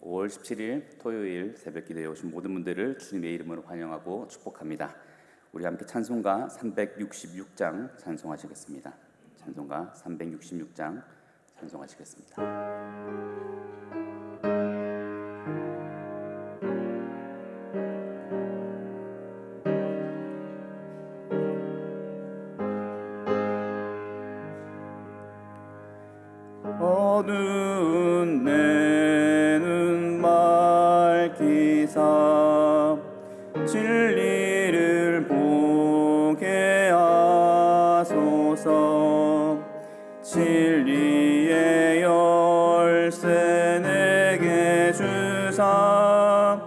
5월 17일 토요일 새벽기도에 오신 모든 분들을 주님의 이름으로 환영하고 축복합니다. 우리 함께 찬송가 366장 찬송하시겠습니다. 찬송가 366장 찬송하시겠습니다. 어두운 내 눈 밝히사 진리를 보게 하소서. 진리의 열쇠 내게 주사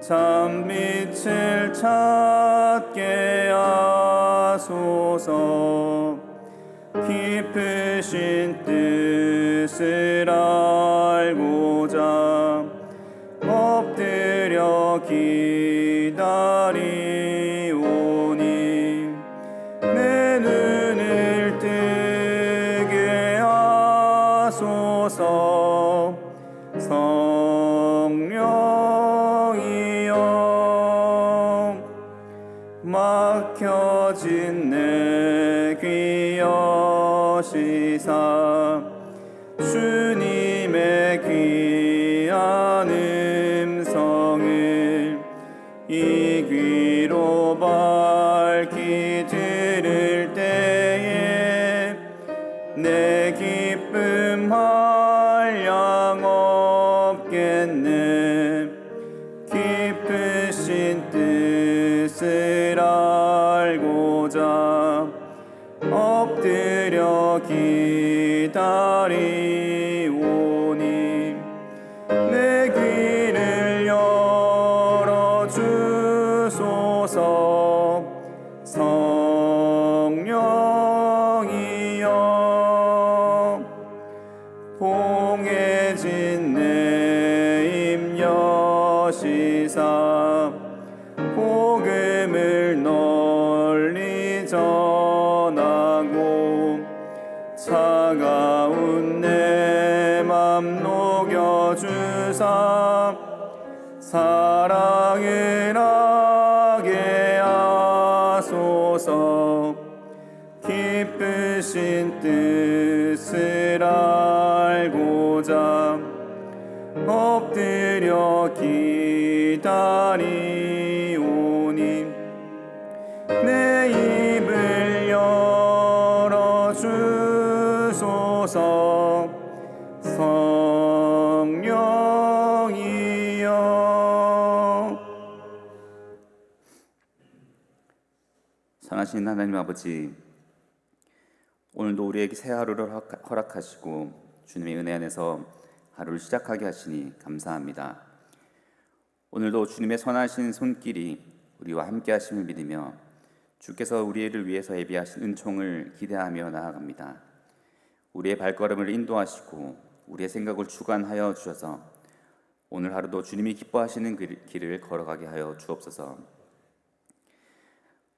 참빛을 찾게 하소서. 깊으신 뜻을 알고자 엎드려 기다리오니 내 눈을 뜨게 하소서. 성령이여 막혀진 내 귀 여시사 주님의 귀한 음성을 이 귀로 밝히 들을 때에 내 기쁨 한량 없겠네. 깊으신 뜻을 알고자 엎드려 기다리오니 내 귀를 열어주소서. 성령이여 봉해진 내 입 여시사 복음을 널리 전하고 차가운 내 맘 녹여주사 사랑을 하게 하소서. 깊으신 뜻을 알고자 엎드려 기다리오니 내 입을 열어주소서. 성령이여. 선하신 하나님 아버지, 오늘도 우리에게 새 하루를 허락하시고 주님의 은혜 안에서 하루를 시작하게 하시니 감사합니다. 오늘도 주님의 선하신 손길이 우리와 함께 하심을 믿으며 주께서 우리를 위해서 예비하신 은총을 기대하며 나아갑니다. 우리의 발걸음을 인도하시고 우리의 생각을 주관하여 주셔서 오늘 하루도 주님이 기뻐하시는 길을 걸어가게 하여 주옵소서.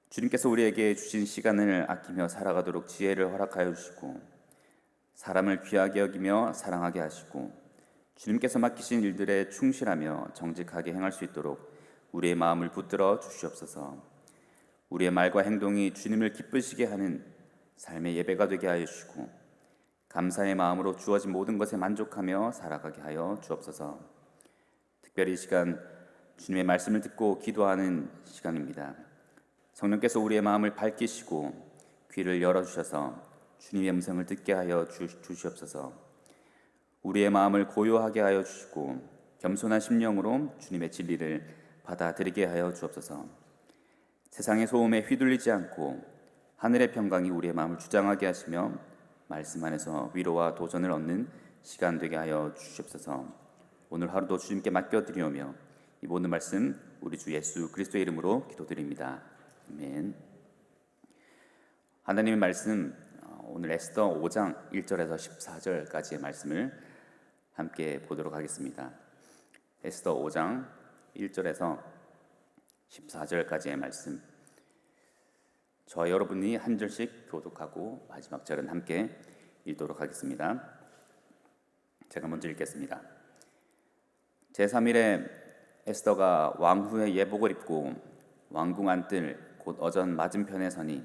주님께서 우리에게 주신 시간을 아끼며 살아가도록 지혜를 허락하여 주시고 사람을 귀하게 여기며 사랑하게 하시고 주님께서 맡기신 일들에 충실하며 정직하게 행할 수 있도록 우리의 마음을 붙들어 주시옵소서. 우리의 말과 행동이 주님을 기쁘시게 하는 삶의 예배가 되게 하여 주시고 감사의 마음으로 주어진 모든 것에 만족하며 살아가게 하여 주옵소서. 특별히 이 시간 주님의 말씀을 듣고 기도하는 시간입니다. 성령께서 우리의 마음을 밝히시고 귀를 열어주셔서 주님의 음성을 듣게 하여 주시옵소서. 우리의 마음을 고요하게 하여 주시고 겸손한 심령으로 주님의 진리를 받아들이게 하여 주옵소서. 세상의 소음에 휘둘리지 않고 하늘의 평강이 우리의 마음을 주장하게 하시며 말씀 안에서 위로와 도전을 얻는 시간 되게 하여 주시옵소서. 오늘 하루도 주님께 맡겨드리오며 이 모든 말씀 우리 주 예수 그리스도의 이름으로 기도드립니다. 아멘. 하나님의 말씀 오늘 에스더 5장 1절에서 14절까지의 말씀을 함께 보도록 하겠습니다. 에스더 5장 1절에서 14절까지의 말씀, 저와 여러분이 한 절씩 교독하고 마지막 절은 함께 읽도록 하겠습니다. 제가 먼저 읽겠습니다. 제3일에 에스더가 왕후의 예복을 입고 왕궁 안뜰 곧 어전 맞은편에 서니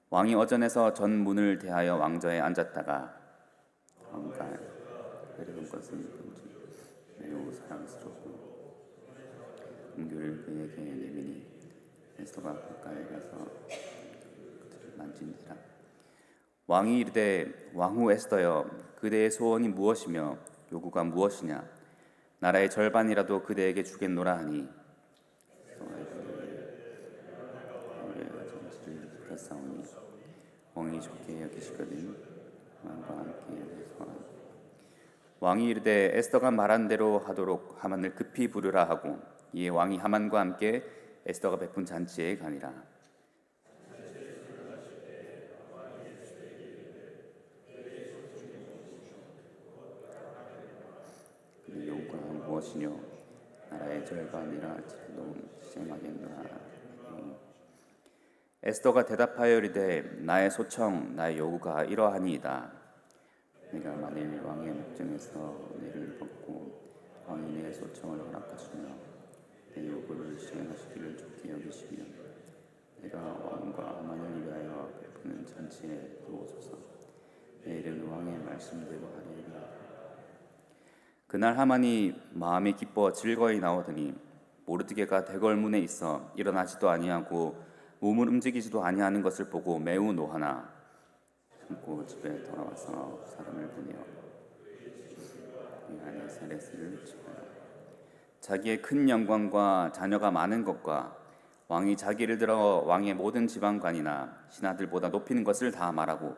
왕이 어전에서 전 문을 대하여 왕좌에 앉았다가 왕가 내려온 것은 매우 사랑스럽고 은교를 그에게 내미니 에스더가 가까이 가서 그들을 만진지라. 왕이 이르되 왕후 에스더여 그대의 소원이 무엇이며 요구가 무엇이냐 나라의 절반이라도 그대에게 주겠노라 하니 정치를 부렸사오니 왕이 좋게 여기시거든 왕과 함께 여기서 왕이 이르되 에스더가 말한 대로 하도록 하만을 급히 부르라 하고 이에 왕이 하만과 함께 에스더가 베푼 잔치에 가니라. 그의 요구가 무엇이뇨 나라의 절반이라 할지라도 시행하겠노라. 에스더가 대답하여 이르되 나의 소청 나의 요구가 이러하니이다. 내가 만일 왕의 목전에서 은혜를 받고 왕이 내 소청을 허락하시며 내 요구를 시행하시기를 좋게 여기시면 내가 왕과 하만을 위하여 베푸는 잔치에 들어오소서. 내일은 왕의 말씀대로 하리이다. 그날 하만이 마음이 기뻐 즐거이 나오더니 모르드게가 대궐문에 있어 일어나지도 아니하고 몸을 움직이지도 아니하는 것을 보고 매우 노하나 참고 집에 돌아와서 사람을 보내어 이 안에 세레스를 치고요. 자기의 큰 영광과 자녀가 많은 것과 왕이 자기를 들어 왕의 모든 지방관이나 신하들보다 높이는 것을 다 말하고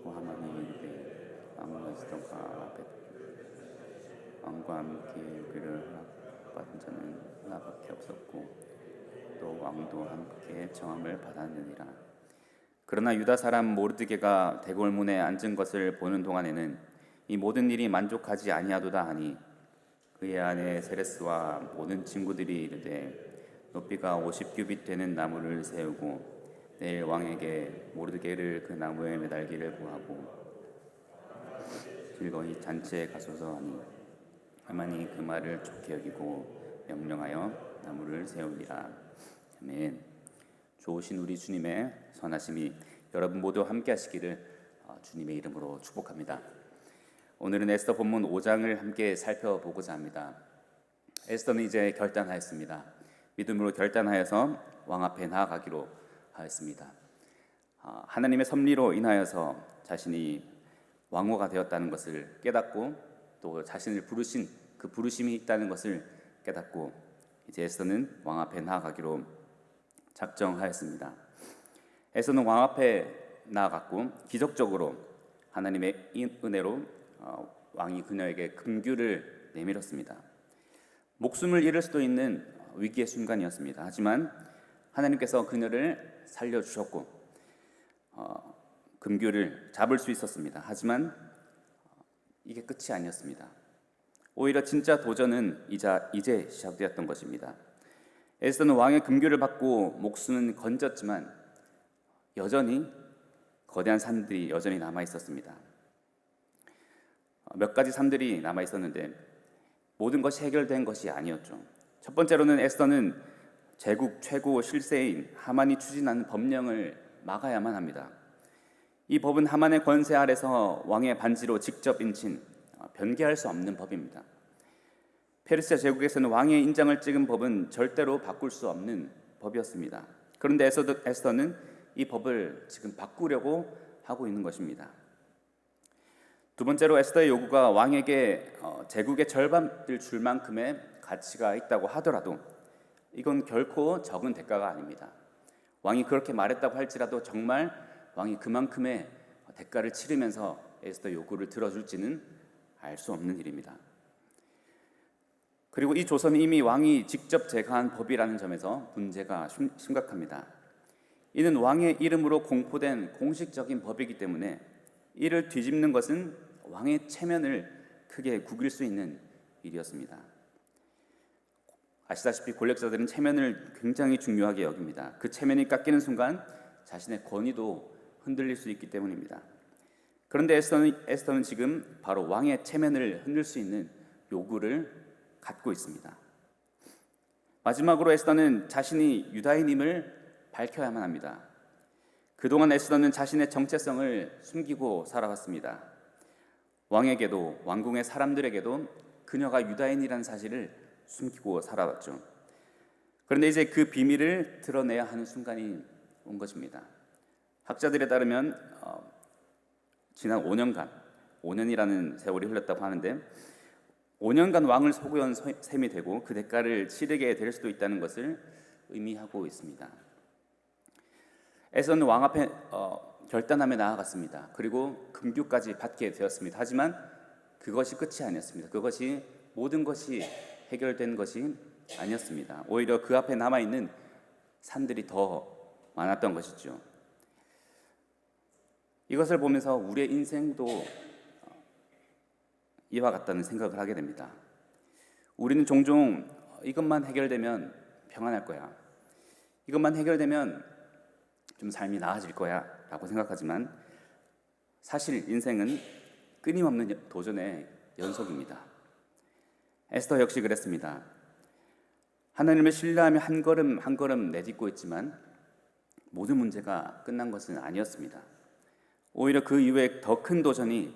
또 하만이 이르되 왕과 에스더가 왕과 함께 그를 허락받은 자는 나밖에 없었고 또 왕도 함께 청함을 받았느니라. 그러나 유다 사람 모르드게가 대궐문에 앉은 것을 보는 동안에는 이 모든 일이 만족하지 아니하도다 하니 그의 아내 세레스와 모든 친구들이 이르되 높이가 50규빗 되는 나무를 세우고 내일 왕에게 모르드게를 그 나무에 매달기를 구하고 즐거이 잔치에 가소서 하니 하만이 그 말을 좋게 여기고 명령하여 나무를 세우니라. 아멘. 좋으신 우리 주님의 선하심이 여러분 모두 함께 하시기를 주님의 이름으로 축복합니다. 오늘은 에스더 본문 5장을 함께 살펴보고자 합니다. 에스더는 이제 결단하였습니다. 믿음으로 결단하여서 왕 앞에 나아가기로 하였습니다. 하나님의 섭리로 인하여서 자신이 왕후가 되었다는 것을 깨닫고 또 자신을 부르신 그 부르심이 있다는 것을 깨닫고 이제 에스더는 왕 앞에 나아가기로 작정하였습니다. 에스더는 왕 앞에 나아갔고 기적적으로 하나님의 은혜로 왕이 그녀에게 금규를 내밀었습니다. 목숨을 잃을 수도 있는 위기의 순간이었습니다. 하지만 하나님께서 그녀를 살려주셨고 금규를 잡을 수 있었습니다. 하지만 이게 끝이 아니었습니다. 오히려 진짜 도전은 이제 시작되었던 것입니다. 에스더는 왕의 금규를 받고 목숨은 건졌지만 여전히 거대한 산들이 여전히 남아 있었습니다. 몇 가지 산들이 남아 있었는데 모든 것이 해결된 것이 아니었죠. 첫 번째로는 에스더는 제국 최고 실세인 하만이 추진하는 법령을 막아야만 합니다. 이 법은 하만의 권세 아래서 왕의 반지로 직접 인친 변개할 수 없는 법입니다. 페르시아 제국에서는 왕의 인장을 찍은 법은 절대로 바꿀 수 없는 법이었습니다. 그런데 에스더는 이 법을 지금 바꾸려고 하고 있는 것입니다. 두 번째로 에스더의 요구가 왕에게 제국의 절반을 줄 만큼의 가치가 있다고 하더라도 이건 결코 적은 대가가 아닙니다. 왕이 그렇게 말했다고 할지라도 정말 왕이 그만큼의 대가를 치르면서 에스더 요구를 들어줄지는 알 수 없는 일입니다. 그리고 이 조서는 이미 왕이 직접 제거한 법이라는 점에서 문제가 심각합니다. 이는 왕의 이름으로 공포된 공식적인 법이기 때문에 이를 뒤집는 것은 왕의 체면을 크게 구길 수 있는 일이었습니다. 아시다시피 권력자들은 체면을 굉장히 중요하게 여깁니다. 그 체면이 깎이는 순간 자신의 권위도 흔들릴 수 있기 때문입니다. 그런데 에스더는 지금 바로 왕의 체면을 흔들 수 있는 요구를 갖고 있습니다. 마지막으로 에스더는 자신이 유다인임을 밝혀야만 합니다. 그동안 에스더는 자신의 정체성을 숨기고 살아왔습니다. 왕에게도 왕궁의 사람들에게도 그녀가 유다인이라는 사실을 숨기고 살아왔죠. 그런데 이제 그 비밀을 드러내야 하는 순간이 온 것입니다. 학자들에 따르면 지난 5년간, 5년이라는 세월이 흘렀다고 하는데 5년간 왕을 속여온 셈이 되고 그 대가를 치르게 될 수도 있다는 것을 의미하고 있습니다. 에서는 왕 앞에 결단함에 나아갔습니다. 그리고 금규까지 받게 되었습니다. 하지만 그것이 끝이 아니었습니다. 그것이 모든 것이 해결된 것이 아니었습니다. 오히려 그 앞에 남아있는 산들이 더 많았던 것이죠. 이것을 보면서 우리의 인생도 이와 같다는 생각을 하게 됩니다. 우리는 종종 이것만 해결되면 평안할 거야, 이것만 해결되면 좀 삶이 나아질 거야 라고 생각하지만 사실 인생은 끊임없는 도전의 연속입니다. 에스더 역시 그랬습니다. 하나님을 신뢰하며 한 걸음 한 걸음 내딛고 있지만 모든 문제가 끝난 것은 아니었습니다. 오히려 그 이후에 더 큰 도전이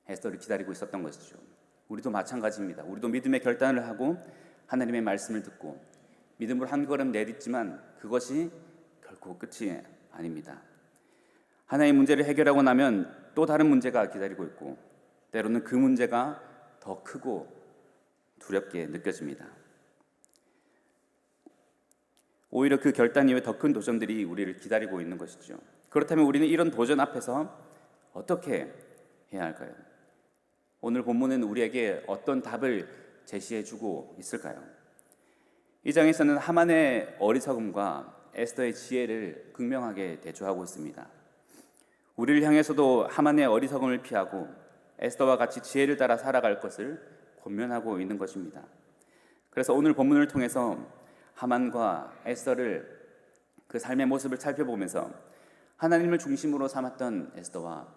에스더를 기다리고 있었던 것이죠. 우리도 마찬가지입니다. 우리도 믿음의 결단을 하고 하나님의 말씀을 듣고 믿음으로 한 걸음 내딛지만 그것이 결코 끝이 아닙니다. 하나의 문제를 해결하고 나면 또 다른 문제가 기다리고 있고 때로는 그 문제가 더 크고 두렵게 느껴집니다. 오히려 그 결단 이후에 더 큰 도전들이 우리를 기다리고 있는 것이죠. 그렇다면 우리는 이런 도전 앞에서 어떻게 해야 할까요? 오늘 본문은 우리에게 어떤 답을 제시해주고 있을까요? 이 장에서는 하만의 어리석음과 에스더의 지혜를 극명하게 대조하고 있습니다. 우리를 향해서도 하만의 어리석음을 피하고 에스더와 같이 지혜를 따라 살아갈 것을 권면하고 있는 것입니다. 그래서 오늘 본문을 통해서 하만과 에스더를 그 삶의 모습을 살펴보면서 하나님을 중심으로 삼았던 에스더와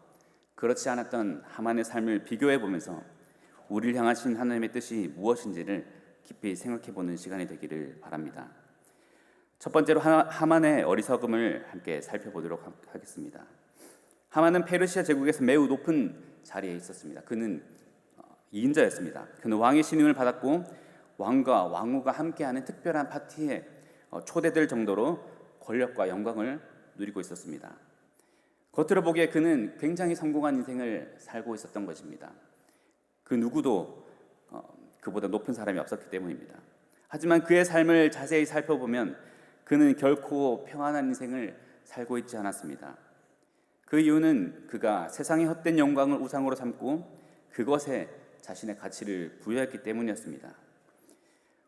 그렇지 않았던 하만의 삶을 비교해 보면서 우리를 향하신 하나님의 뜻이 무엇인지를 깊이 생각해 보는 시간이 되기를 바랍니다. 첫 번째로 하만의 어리석음을 함께 살펴보도록 하겠습니다. 하만은 페르시아 제국에서 매우 높은 자리에 있었습니다. 그는 2인자였습니다. 그는 왕의 신임을 받았고 왕과 왕후가 함께하는 특별한 파티에 초대될 정도로 권력과 영광을 누리고 있었습니다. 겉으로 보기에 그는 굉장히 성공한 인생을 살고 있었던 것입니다. 그 누구도 그보다 높은 사람이 없었기 때문입니다. 하지만 그의 삶을 자세히 살펴보면 그는 결코 평안한 인생을 살고 있지 않았습니다. 그 이유는 그가 세상의 헛된 영광을 우상으로 삼고 그것에 자신의 가치를 부여했기 때문이었습니다.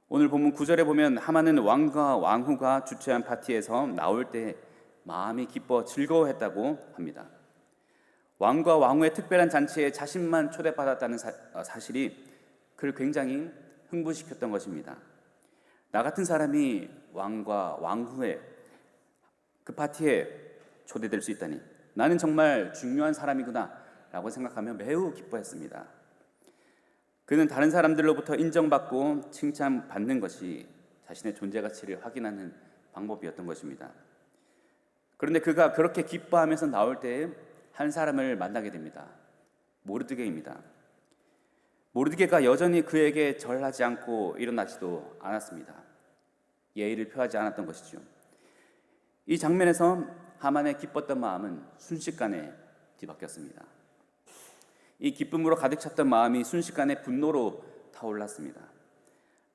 오늘 본문 9절에 보면 하만은 왕과 왕후가 주최한 파티에서 나올 때 마음이 기뻐 즐거워했다고 합니다. 왕과 왕후의 특별한 잔치에 자신만 초대받았다는 사실이 그를 굉장히 흥분시켰던 것입니다. 나 같은 사람이 왕과 왕후의 그 파티에 초대될 수 있다니 나는 정말 중요한 사람이구나 라고 생각하며 매우 기뻐했습니다. 그는 다른 사람들로부터 인정받고 칭찬받는 것이 자신의 존재 가치를 확인하는 방법이었던 것입니다. 그런데 그가 그렇게 기뻐하면서 나올 때에 한 사람을 만나게 됩니다. 모르드게입니다. 모르드게가 여전히 그에게 절하지 않고 일어나지도 않았습니다. 예의를 표하지 않았던 것이죠. 이 장면에서 하만의 기뻤던 마음은 순식간에 뒤바뀌었습니다. 이 기쁨으로 가득 찼던 마음이 순식간에 분노로 타올랐습니다.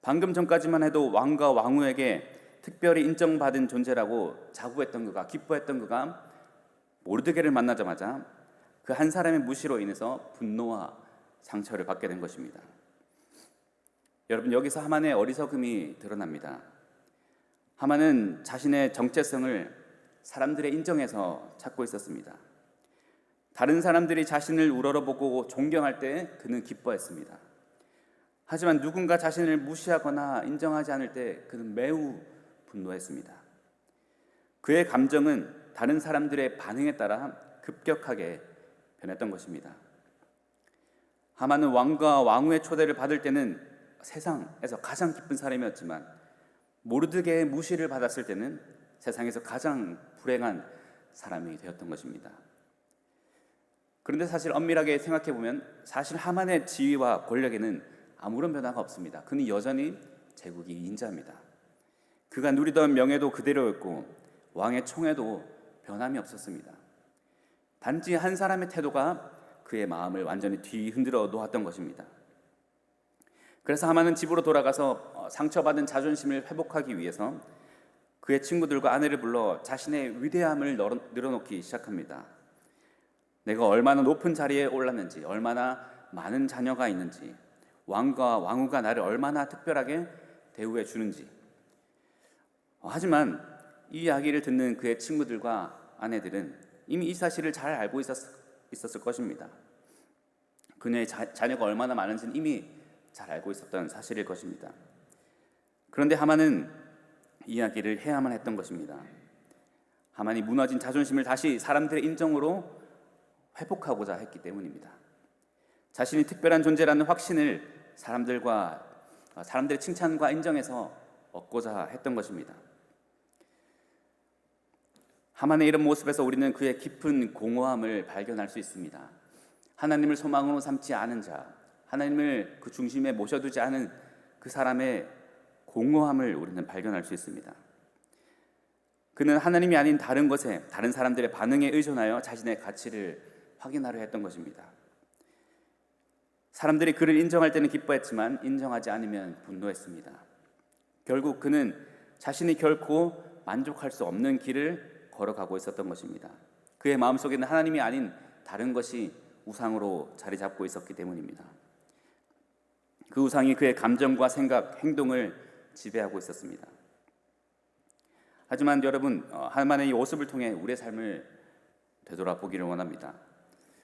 방금 전까지만 해도 왕과 왕후에게 특별히 인정받은 존재라고 자부했던 그가, 기뻐했던 그가 모르드게를 만나자마자 그 한 사람의 무시로 인해서 분노와 상처를 받게 된 것입니다. 여러분, 여기서 하만의 어리석음이 드러납니다. 하만은 자신의 정체성을 사람들의 인정에서 찾고 있었습니다. 다른 사람들이 자신을 우러러보고 존경할 때 그는 기뻐했습니다. 하지만 누군가 자신을 무시하거나 인정하지 않을 때 그는 매우 분노했습니다. 그의 감정은 다른 사람들의 반응에 따라 급격하게 변했던 것입니다. 하만은 왕과 왕후의 초대를 받을 때는 세상에서 가장 기쁜 사람이었지만 모르드게의 무시를 받았을 때는 세상에서 가장 불행한 사람이 되었던 것입니다. 그런데 사실 엄밀하게 생각해 보면 사실 하만의 지위와 권력에는 아무런 변화가 없습니다. 그는 여전히 제국의 인자입니다. 그가 누리던 명예도 그대로였고 왕의 총애도 변함이 없었습니다. 단지 한 사람의 태도가 그의 마음을 완전히 뒤흔들어 놓았던 것입니다. 그래서 하만은 집으로 돌아가서 상처받은 자존심을 회복하기 위해서 그의 친구들과 아내를 불러 자신의 위대함을 늘어놓기 시작합니다. 내가 얼마나 높은 자리에 올랐는지, 얼마나 많은 자녀가 있는지, 왕과 왕후가 나를 얼마나 특별하게 대우해 주는지. 하지만 이 이야기를 듣는 그의 친구들과 아내들은 이미 이 사실을 잘 알고 있었을 것입니다. 그녀의 자녀가 얼마나 많은지는 이미 잘 알고 있었던 사실일 것입니다. 그런데 하만은 이야기를 해야만 했던 것입니다. 하만이 무너진 자존심을 다시 사람들의 인정으로 회복하고자 했기 때문입니다. 자신이 특별한 존재라는 확신을 사람들의 칭찬과 인정에서 얻고자 했던 것입니다. 하만의 이런 모습에서 우리는 그의 깊은 공허함을 발견할 수 있습니다. 하나님을 소망으로 삼지 않은 자, 하나님을 그 중심에 모셔두지 않은 그 사람의 공허함을 우리는 발견할 수 있습니다. 그는 하나님이 아닌 다른 것에, 다른 사람들의 반응에 의존하여 자신의 가치를 확인하려 했던 것입니다. 사람들이 그를 인정할 때는 기뻐했지만 인정하지 않으면 분노했습니다. 결국 그는 자신이 결코 만족할 수 없는 길을 걸어가고 있었던 것입니다. 그의 마음속에는 하나님이 아닌 다른 것이 우상으로 자리 잡고 있었기 때문입니다. 그 우상이 그의 감정과 생각, 행동을 지배하고 있었습니다. 하지만 여러분, 하만의 이 모습을 통해 우리의 삶을 되돌아보기를 원합니다.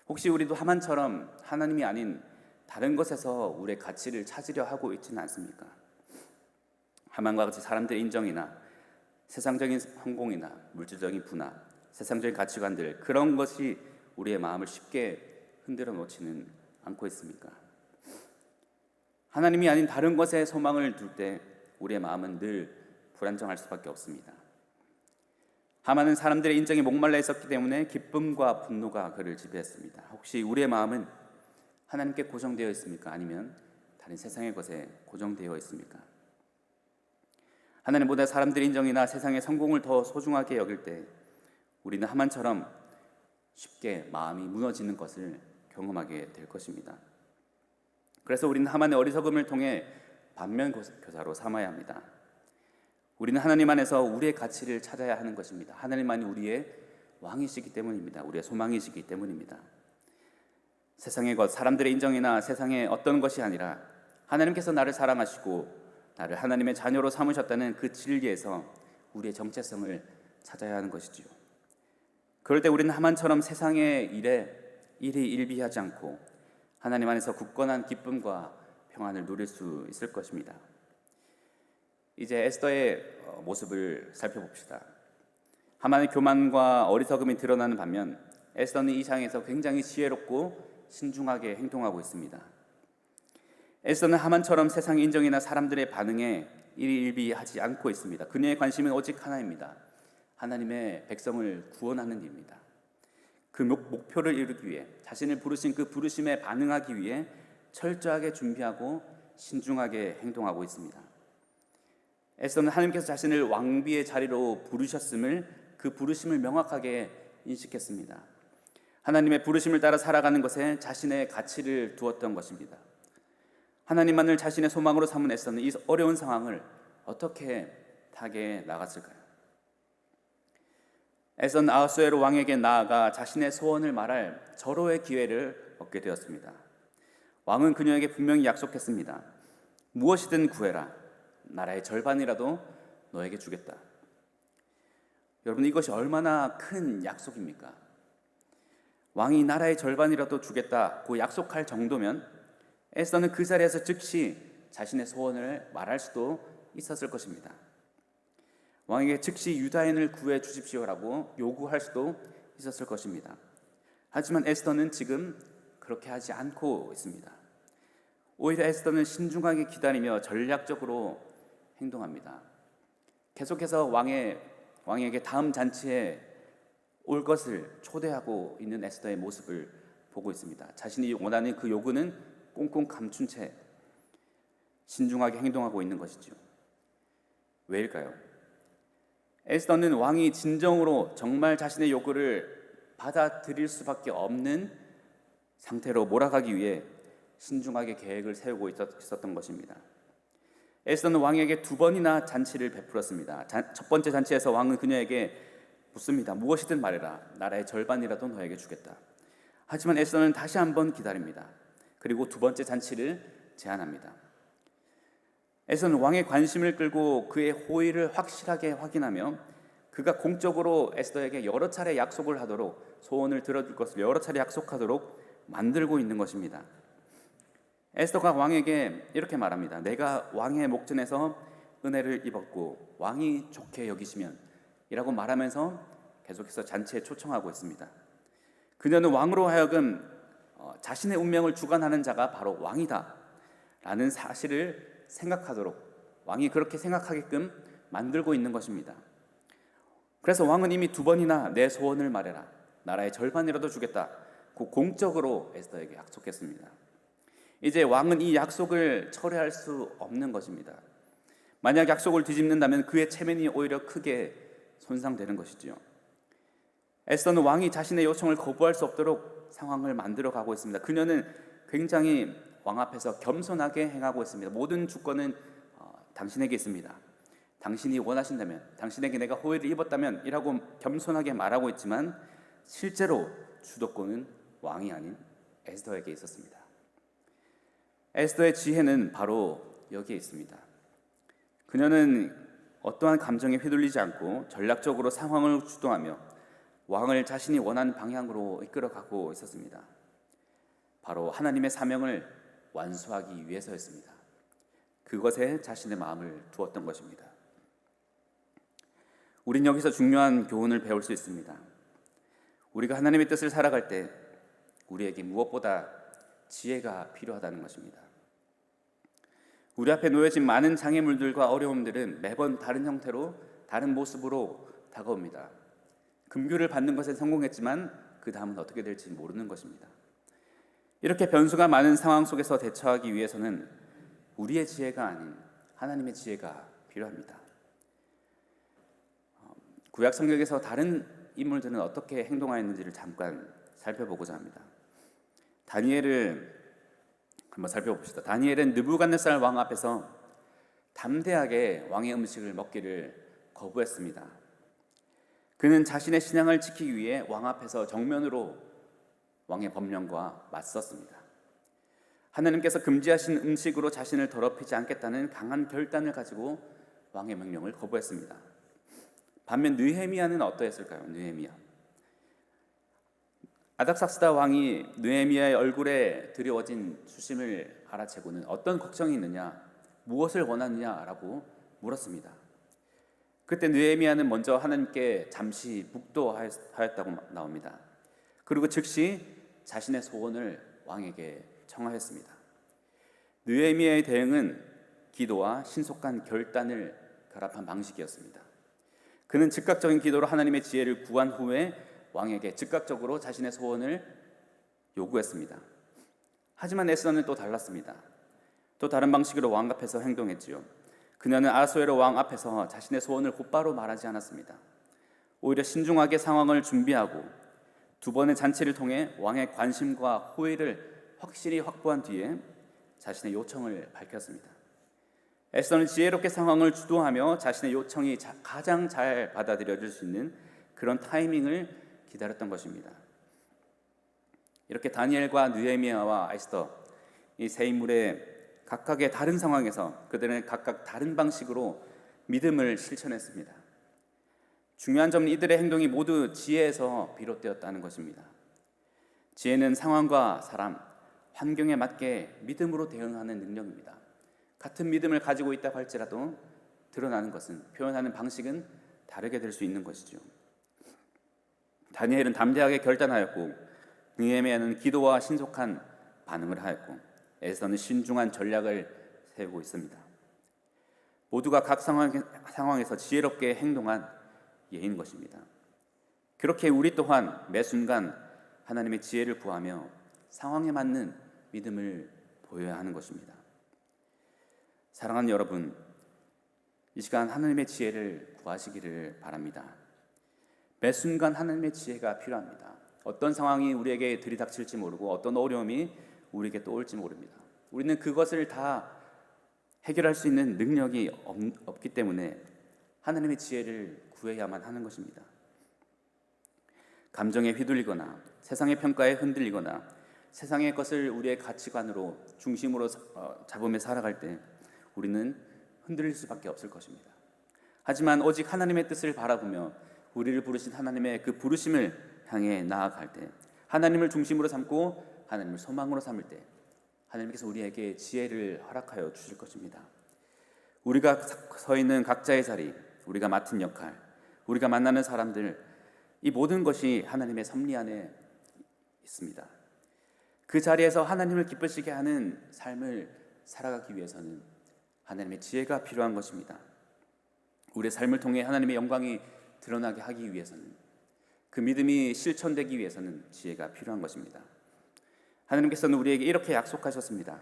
혹시 우리도 하만처럼 하나님이 아닌 다른 것에서 우리의 가치를 찾으려 하고 있지는 않습니까? 하만과 같이 사람들의 인정이나 세상적인 성공이나 물질적인 부나 세상적인 가치관들, 그런 것이 우리의 마음을 쉽게 흔들어 놓지는 않고 있습니까? 하나님이 아닌 다른 것에 소망을 둘 때 우리의 마음은 늘 불안정할 수밖에 없습니다. 하만은 사람들의 인정에 목말라 있었기 때문에 기쁨과 분노가 그를 지배했습니다. 혹시 우리의 마음은 하나님께 고정되어 있습니까? 아니면 다른 세상의 것에 고정되어 있습니까? 하나님보다 사람들의 인정이나 세상의 성공을 더 소중하게 여길 때 우리는 하만처럼 쉽게 마음이 무너지는 것을 경험하게 될 것입니다. 그래서 우리는 하만의 어리석음을 통해 반면교사로 삼아야 합니다. 우리는 하나님 안에서 우리의 가치를 찾아야 하는 것입니다. 하나님만이 우리의 왕이시기 때문입니다. 우리의 소망이시기 때문입니다. 세상의 것, 사람들의 인정이나 세상의 어떤 것이 아니라 하나님께서 나를 사랑하시고 나를 하나님의 자녀로 삼으셨다는 그 진리에서 우리의 정체성을 찾아야 하는 것이지요. 그럴 때 우리는 하만처럼 세상의 일에 일희일비하지 않고 하나님 안에서 굳건한 기쁨과 평안을 누릴 수 있을 것입니다. 이제 에스더의 모습을 살펴봅시다. 하만의 교만과 어리석음이 드러나는 반면 에스더는 이 장에서 굉장히 지혜롭고 신중하게 행동하고 있습니다. 에스더는 하만처럼 세상의 인정이나 사람들의 반응에 일희일비하지 않고 있습니다. 그녀의 관심은 오직 하나입니다. 하나님의 백성을 구원하는 일입니다. 그 목표를 이루기 위해 자신을 부르신 그 부르심에 반응하기 위해 철저하게 준비하고 신중하게 행동하고 있습니다. 에스더는 하나님께서 자신을 왕비의 자리로 부르셨음을, 그 부르심을 명확하게 인식했습니다. 하나님의 부르심을 따라 살아가는 것에 자신의 가치를 두었던 것입니다. 하나님만을 자신의 소망으로 삼은 에스더는 이 어려운 상황을 어떻게 타개해 나갔을까요? 에스더는 아하수에로 왕에게 나아가 자신의 소원을 말할 절호의 기회를 얻게 되었습니다. 왕은 그녀에게 분명히 약속했습니다. 무엇이든 구해라. 나라의 절반이라도 너에게 주겠다. 여러분, 이것이 얼마나 큰 약속입니까? 왕이 나라의 절반이라도 주겠다고 약속할 정도면 에스더는 그 자리에서 즉시 자신의 소원을 말할 수도 있었을 것입니다. 왕에게 즉시 유다인을 구해 주십시오라고 요구할 수도 있었을 것입니다. 하지만 에스더는 지금 그렇게 하지 않고 있습니다. 오히려 에스더는 신중하게 기다리며 전략적으로 행동합니다. 계속해서 왕에게 다음 잔치에 올 것을 초대하고 있는 에스더의 모습을 보고 있습니다. 자신이 원하는 그 요구는 꽁꽁 감춘 채 신중하게 행동하고 있는 것이죠. 왜일까요? 에스더는 왕이 진정으로 정말 자신의 요구를 받아들일 수밖에 없는 상태로 몰아가기 위해 신중하게 계획을 세우고 있었던 것입니다. 에스더는 왕에게 2번이나 잔치를 베풀었습니다. 첫 번째 잔치에서 왕은 그녀에게 묻습니다. 무엇이든 말해라. 나라의 절반이라도 너에게 주겠다. 하지만 에스더는 다시 한번 기다립니다. 그리고 2번째 잔치를 제안합니다. 에스더는 왕의 관심을 끌고 그의 호의를 확실하게 확인하며 그가 공적으로 에스더에게 여러 차례 약속을 하도록, 소원을 들어줄 것을 여러 차례 약속하도록 만들고 있는 것입니다. 에스더가 왕에게 이렇게 말합니다. 내가 왕의 목전에서 은혜를 입었고 왕이 좋게 여기시면 이라고 말하면서 계속해서 잔치에 초청하고 있습니다. 그녀는 왕으로 하여금 자신의 운명을 주관하는 자가 바로 왕이다 라는 사실을 생각하도록, 왕이 그렇게 생각하게끔 만들고 있는 것입니다. 그래서 왕은 이미 2번이나 내 소원을 말해라, 나라의 절반이라도 주겠다 고 공적으로 에스더에게 약속했습니다. 이제 왕은 이 약속을 철회할 수 없는 것입니다. 만약 약속을 뒤집는다면 그의 체면이 오히려 크게 손상되는 것이지요. 에스더는 왕이 자신의 요청을 거부할 수 없도록 상황을 만들어 가고 있습니다. 그녀는 굉장히 왕 앞에서 겸손하게 행하고 있습니다. 모든 주권은 당신에게 있습니다. 당신이 원하신다면, 당신에게 내가 호의를 입었다면 이라고 겸손하게 말하고 있지만 실제로 주도권은 왕이 아닌 에스더에게 있었습니다. 에스더의 지혜는 바로 여기에 있습니다. 그녀는 어떠한 감정에 휘둘리지 않고 전략적으로 상황을 주도하며 왕을 자신이 원하는 방향으로 이끌어가고 있었습니다. 바로 하나님의 사명을 완수하기 위해서였습니다. 그것에 자신의 마음을 두었던 것입니다. 우린 여기서 중요한 교훈을 배울 수 있습니다. 우리가 하나님의 뜻을 살아갈 때 우리에게 무엇보다 지혜가 필요하다는 것입니다. 우리 앞에 놓여진 많은 장애물들과 어려움들은 매번 다른 형태로, 다른 모습으로 다가옵니다. 금규를 받는 것에 성공했지만 그 다음은 어떻게 될지 모르는 것입니다. 이렇게 변수가 많은 상황 속에서 대처하기 위해서는 우리의 지혜가 아닌 하나님의 지혜가 필요합니다. 구약 성경에서 다른 인물들은 어떻게 행동하였는지를 잠깐 살펴보고자 합니다. 다니엘을 한번 살펴봅시다. 다니엘은 느부갓네살 왕 앞에서 담대하게 왕의 음식을 먹기를 거부했습니다. 그는 자신의 신앙을 지키기 위해 왕 앞에서 정면으로 왕의 법령과 맞섰습니다. 하나님께서 금지하신 음식으로 자신을 더럽히지 않겠다는 강한 결단을 가지고 왕의 명령을 거부했습니다. 반면 느헤미야는 어떠했을까요? 느헤미야, 아닥삭스다 왕이 느헤미야의 얼굴에 드리워진 수심을 알아채고는 어떤 걱정이 있느냐, 무엇을 원하느냐라고 물었습니다. 그때 느헤미야는 먼저 하나님께 잠시 묵도하였다고 나옵니다. 그리고 즉시 자신의 소원을 왕에게 청하였습니다. 느헤미야의 대응은 기도와 신속한 결단을 결합한 방식이었습니다. 그는 즉각적인 기도로 하나님의 지혜를 구한 후에 왕에게 즉각적으로 자신의 소원을 요구했습니다. 하지만 에스더는 또 달랐습니다. 또 다른 방식으로 왕 앞에서 행동했지요. 그녀는 아하수에로 왕 앞에서 자신의 소원을 곧바로 말하지 않았습니다. 오히려 신중하게 상황을 준비하고 2번의 잔치를 통해 왕의 관심과 호의를 확실히 확보한 뒤에 자신의 요청을 밝혔습니다. 에스더는 지혜롭게 상황을 주도하며 자신의 요청이 가장 잘 받아들여질 수 있는 그런 타이밍을 기다렸던 것입니다. 이렇게 다니엘과 느헤미야와 에스더, 이 세 인물의 각각의 다른 상황에서 그들은 각각 다른 방식으로 믿음을 실천했습니다. 중요한 점은 이들의 행동이 모두 지혜에서 비롯되었다는 것입니다. 지혜는 상황과 사람, 환경에 맞게 믿음으로 대응하는 능력입니다. 같은 믿음을 가지고 있다고 할지라도 드러나는 것은, 표현하는 방식은 다르게 될 수 있는 것이죠. 다니엘은 담대하게 결단하였고 느헤미야는 기도와 신속한 반응을 하였고 에스더는 신중한 전략을 세우고 있습니다. 모두가 각 상황에서 지혜롭게 행동한 예인 것입니다. 그렇게 우리 또한 매 순간 하나님의 지혜를 구하며 상황에 맞는 믿음을 보여야 하는 것입니다. 사랑하는 여러분, 이 시간 하나님의 지혜를 구하시기를 바랍니다. 매 순간 하나님의 지혜가 필요합니다. 어떤 상황이 우리에게 들이닥칠지 모르고 어떤 어려움이 우리에게 떠올지 모릅니다. 우리는 그것을 다 해결할 수 있는 능력이 없기 때문에 하나님의 지혜를 구해야만 하는 것입니다. 감정에 휘둘리거나 세상의 평가에 흔들리거나 세상의 것을 우리의 가치관으로 중심으로 잡으며 살아갈 때 우리는 흔들릴 수밖에 없을 것입니다. 하지만 오직 하나님의 뜻을 바라보며 우리를 부르신 하나님의 그 부르심을 향해 나아갈 때, 하나님을 중심으로 삼고 하나님을 소망으로 삼을 때 하나님께서 우리에게 지혜를 허락하여 주실 것입니다. 우리가 서 있는 각자의 자리, 우리가 맡은 역할, 우리가 만나는 사람들, 이 모든 것이 하나님의 섭리 안에 있습니다. 그 자리에서 하나님을 기쁘시게 하는 삶을 살아가기 위해서는 하나님의 지혜가 필요한 것입니다. 우리의 삶을 통해 하나님의 영광이 드러나게 하기 위해서는, 그 믿음이 실천되기 위해서는 지혜가 필요한 것입니다. 하나님께서는 우리에게 이렇게 약속하셨습니다.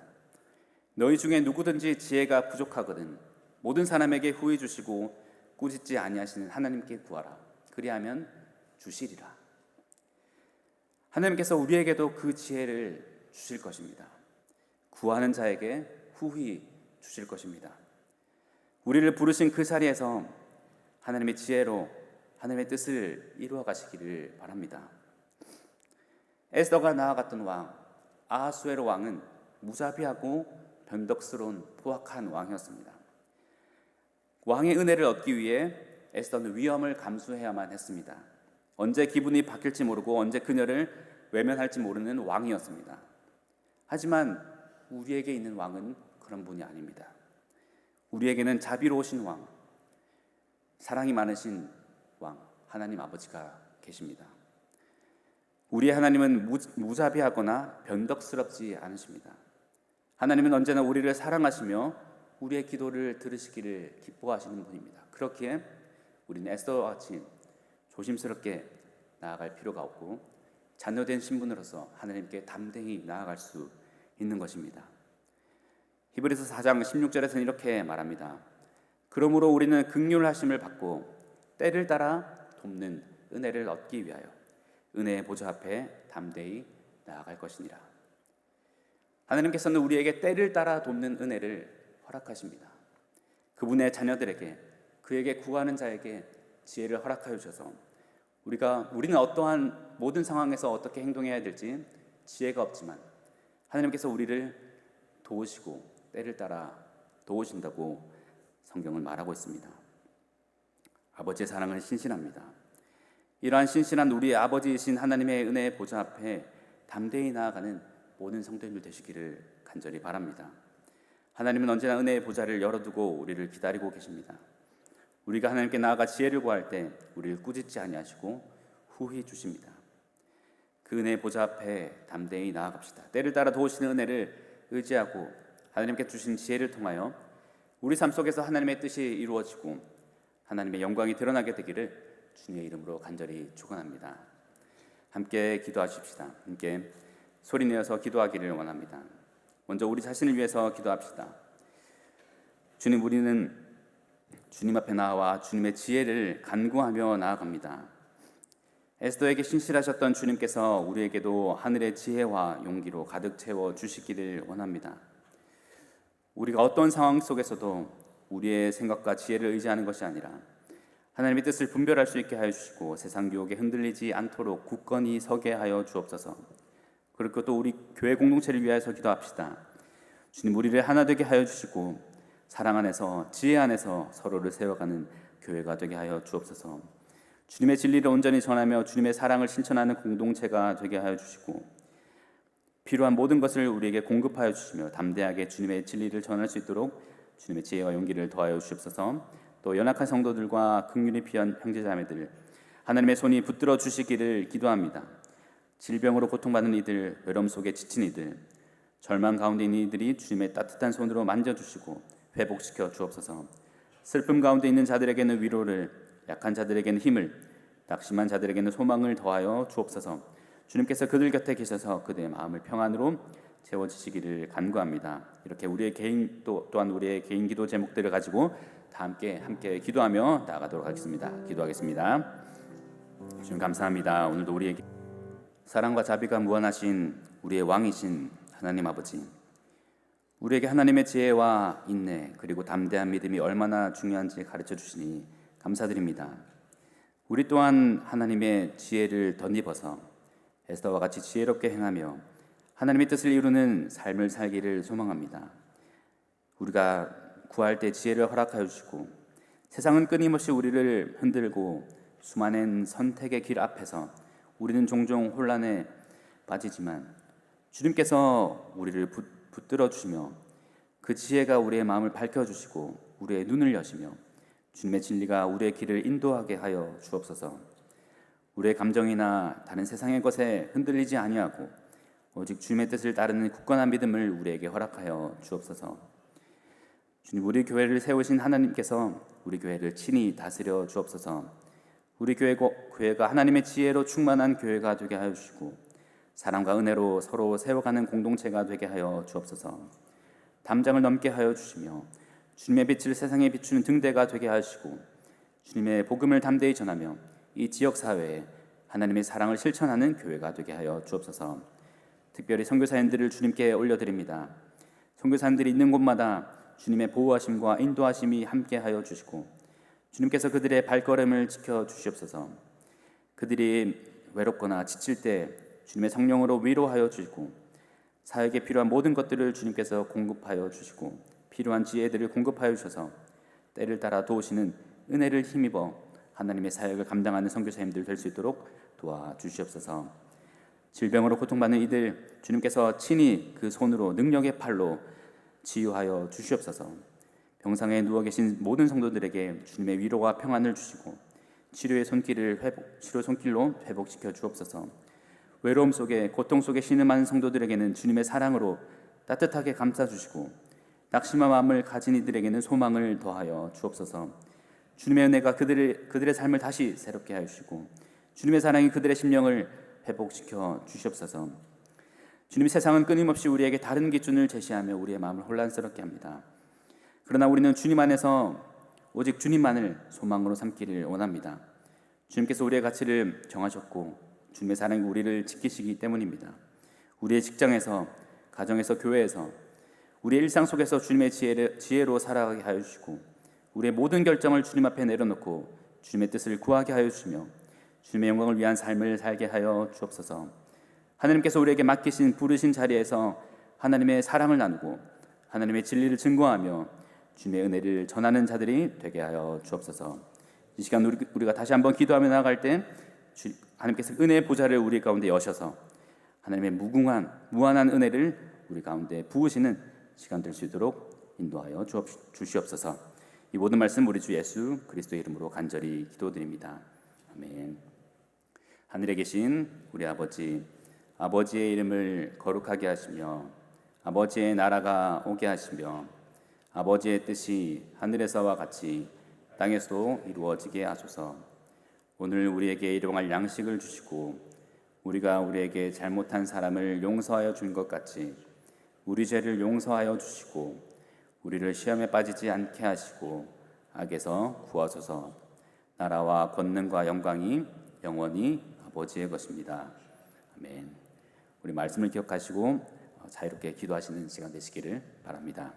너희 중에 누구든지 지혜가 부족하거든 모든 사람에게 후히 주시고 꾸짖지 아니하시는 하나님께 구하라. 그리하면 주시리라. 하나님께서 우리에게도 그 지혜를 주실 것입니다. 구하는 자에게 후히 주실 것입니다. 우리를 부르신 그 자리에서 하나님의 지혜로 하나님의 뜻을 이루어 가시기를 바랍니다. 에스더가 나아갔던 왕 아하수에로 왕은 무자비하고 변덕스러운 포악한 왕이었습니다. 왕의 은혜를 얻기 위해 에스더는 위험을 감수해야만 했습니다. 언제 기분이 바뀔지 모르고 언제 그녀를 외면할지 모르는 왕이었습니다. 하지만 우리에게 있는 왕은 그런 분이 아닙니다. 우리에게는 자비로우신 왕, 사랑이 많으신 왕, 하나님 아버지가 계십니다. 우리의 하나님은 무자비하거나 변덕스럽지 않으십니다. 하나님은 언제나 우리를 사랑하시며 우리의 기도를 들으시기를 기뻐하시는 분입니다. 그렇기에 우리는 에스더와 같이 조심스럽게 나아갈 필요가 없고 자녀된 신분으로서 하나님께 담대히 나아갈 수 있는 것입니다. 히브리서 4장 16절에서는 이렇게 말합니다. 그러므로 우리는 긍휼하심을 받고 때를 따라 돕는 은혜를 얻기 위하여 은혜의 보좌 앞에 담대히 나아갈 것이니라. 하나님께서는 우리에게 때를 따라 돕는 은혜를 허락하십니다. 그분의 자녀들에게, 그에게 구하는 자에게 지혜를 허락하여 주셔서 우리는 어떠한 모든 상황에서 어떻게 행동해야 될지 지혜가 없지만 하나님께서 우리를 도우시고 때를 따라 도우신다고 성경은 말하고 있습니다. 아버지의 사랑은 신실합니다. 이러한 신실한 우리의 아버지이신 하나님의 은혜의 보좌 앞에 담대히 나아가는 모든 성도님들 되시기를 간절히 바랍니다. 하나님은 언제나 은혜의 보좌를 열어두고 우리를 기다리고 계십니다. 우리가 하나님께 나아가 지혜를 구할 때 우리를 꾸짖지 아니하시고 후히 주십니다. 그 은혜의 보좌 앞에 담대히 나아갑시다. 때를 따라 도우시는 은혜를 의지하고 하나님께 주신 지혜를 통하여 우리 삶 속에서 하나님의 뜻이 이루어지고 하나님의 영광이 드러나게 되기를 주님의 이름으로 간절히 축원합니다. 함께 기도하십시다. 함께 소리내어서 기도하기를 원합니다. 먼저 우리 자신을 위해서 기도합시다. 주님, 우리는 주님 앞에 나와 주님의 지혜를 간구하며 나아갑니다. 에스더에게 신실하셨던 주님께서 우리에게도 하늘의 지혜와 용기로 가득 채워 주시기를 원합니다. 우리가 어떤 상황 속에서도 우리의 생각과 지혜를 의지하는 것이 아니라 하나님의 뜻을 분별할 수 있게 하여 주시고 세상 유혹에 흔들리지 않도록 굳건히 서게 하여 주옵소서. 그리고 또 우리 교회 공동체를 위하여서 기도합시다. 주님, 우리를 하나 되게 하여 주시고 사랑 안에서 지혜 안에서 서로를 세워가는 교회가 되게 하여 주옵소서. 주님의 진리를 온전히 전하며 주님의 사랑을 실천하는 공동체가 되게 하여 주시고 필요한 모든 것을 우리에게 공급하여 주시며 담대하게 주님의 진리를 전할 수 있도록 주님의 지혜와 용기를 더하여 주옵소서. 또 연약한 성도들과 긍휼이 피한 형제자매들 하나님의 손이 붙들어 주시기를 기도합니다. 질병으로 고통받는 이들, 외로움 속에 지친 이들, 절망 가운데 있는 이들이 주님의 따뜻한 손으로 만져주시고 회복시켜 주옵소서. 슬픔 가운데 있는 자들에게는 위로를, 약한 자들에게는 힘을, 낙심한 자들에게는 소망을 더하여 주옵소서. 주님께서 그들 곁에 계셔서 그들의 마음을 평안으로 채워주시기를 간구합니다. 이렇게 우리의 개인 또한 우리의 개인 기도 제목들을 가지고 다 함께 기도하며 나아가도록 하겠습니다. 기도하겠습니다. 주님 감사합니다. 오늘도 우리에게 사랑과 자비가 무한하신 우리의 왕이신 하나님 아버지, 우리에게 하나님의 지혜와 인내 그리고 담대한 믿음이 얼마나 중요한지 가르쳐 주시니 감사드립니다. 우리 또한 하나님의 지혜를 덧입어서 에스더와 같이 지혜롭게 행하며 하나님의 뜻을 이루는 삶을 살기를 소망합니다. 우리가 구할 때 지혜를 허락하여 주시고, 세상은 끊임없이 우리를 흔들고 수많은 선택의 길 앞에서 우리는 종종 혼란에 빠지지만 주님께서 우리를 붙들어 주시며 그 지혜가 우리의 마음을 밝혀주시고 우리의 눈을 여시며 주님의 진리가 우리의 길을 인도하게 하여 주옵소서. 우리의 감정이나 다른 세상의 것에 흔들리지 아니하고 오직 주님의 뜻을 따르는 굳건한 믿음을 우리에게 허락하여 주옵소서. 주님, 우리 교회를 세우신 하나님께서 우리 교회를 친히 다스려 주옵소서. 우리 교회가 하나님의 지혜로 충만한 교회가 되게 하여 주시고 사랑과 은혜로 서로 세워가는 공동체가 되게 하여 주옵소서. 담장을 넘게 하여 주시며 주님의 빛을 세상에 비추는 등대가 되게 하시고 주님의 복음을 담대히 전하며 이 지역사회에 하나님의 사랑을 실천하는 교회가 되게 하여 주옵소서. 특별히 선교사님들을 주님께 올려드립니다. 선교사님들이 있는 곳마다 주님의 보호하심과 인도하심이 함께 하여 주시고 주님께서 그들의 발걸음을 지켜 주시옵소서. 그들이 외롭거나 지칠 때 주님의 성령으로 위로하여 주시고 사역에 필요한 모든 것들을 주님께서 공급하여 주시고 필요한 지혜들을 공급하여 주셔서 때를 따라 도우시는 은혜를 힘입어 하나님의 사역을 감당하는 선교사님들 될 수 있도록 도와주시옵소서. 질병으로 고통받는 이들 주님께서 친히 그 손으로 능력의 팔로 치유하여 주시옵소서. 병상에 누워 계신 모든 성도들에게 주님의 위로와 평안을 주시고 치료 손길로 회복시켜 주옵소서. 외로움 속에 고통 속에 신음하는 성도들에게는 주님의 사랑으로 따뜻하게 감싸주시고 낙심한 마음을 가진 이들에게는 소망을 더하여 주옵소서. 주님의 은혜가 그들의 삶을 다시 새롭게 하여 주시고 주님의 사랑이 그들의 심령을 회복시켜 주시옵소서. 주님, 세상은 끊임없이 우리에게 다른 기준을 제시하며 우리의 마음을 혼란스럽게 합니다. 그러나 우리는 주님 안에서 오직 주님만을 소망으로 삼기를 원합니다. 주님께서 우리의 가치를 정하셨고 주님의 사랑이 우리를 지키시기 때문입니다. 우리의 직장에서, 가정에서, 교회에서, 우리의 일상 속에서 주님의 지혜로 살아가게 하여 주시고 우리의 모든 결정을 주님 앞에 내려놓고 주님의 뜻을 구하게 하여 주시며 주님의 영광을 위한 삶을 살게 하여 주옵소서. 하나님께서 우리에게 맡기신 부르신 자리에서 하나님의 사랑을 나누고 하나님의 진리를 증거하며 주님의 은혜를 전하는 자들이 되게 하여 주옵소서. 이 시간 우리가 다시 한번 기도하며 나아갈 때 하나님께서 은혜의 보좌를 우리 가운데 여셔서 하나님의 무한한 은혜를 우리 가운데 부으시는 시간 될 수 있도록 인도하여 주시옵소서. 이 모든 말씀 우리 주 예수 그리스도의 이름으로 간절히 기도드립니다. 아멘. 하늘에 계신 우리 아버지, 아버지의 이름을 거룩하게 하시며 아버지의 나라가 오게 하시며 아버지의 뜻이 하늘에서와 같이 땅에서도 이루어지게 하소서. 오늘 우리에게 일용할 양식을 주시고 우리가 우리에게 잘못한 사람을 용서하여 준 것 같이 우리 죄를 용서하여 주시고 우리를 시험에 빠지지 않게 하시고 악에서 구하소서. 나라와 권능과 영광이 영원히 아버지의 것입니다. 아멘. 우리 말씀을 기억하시고 자유롭게 기도하시는 시간 되시기를 바랍니다.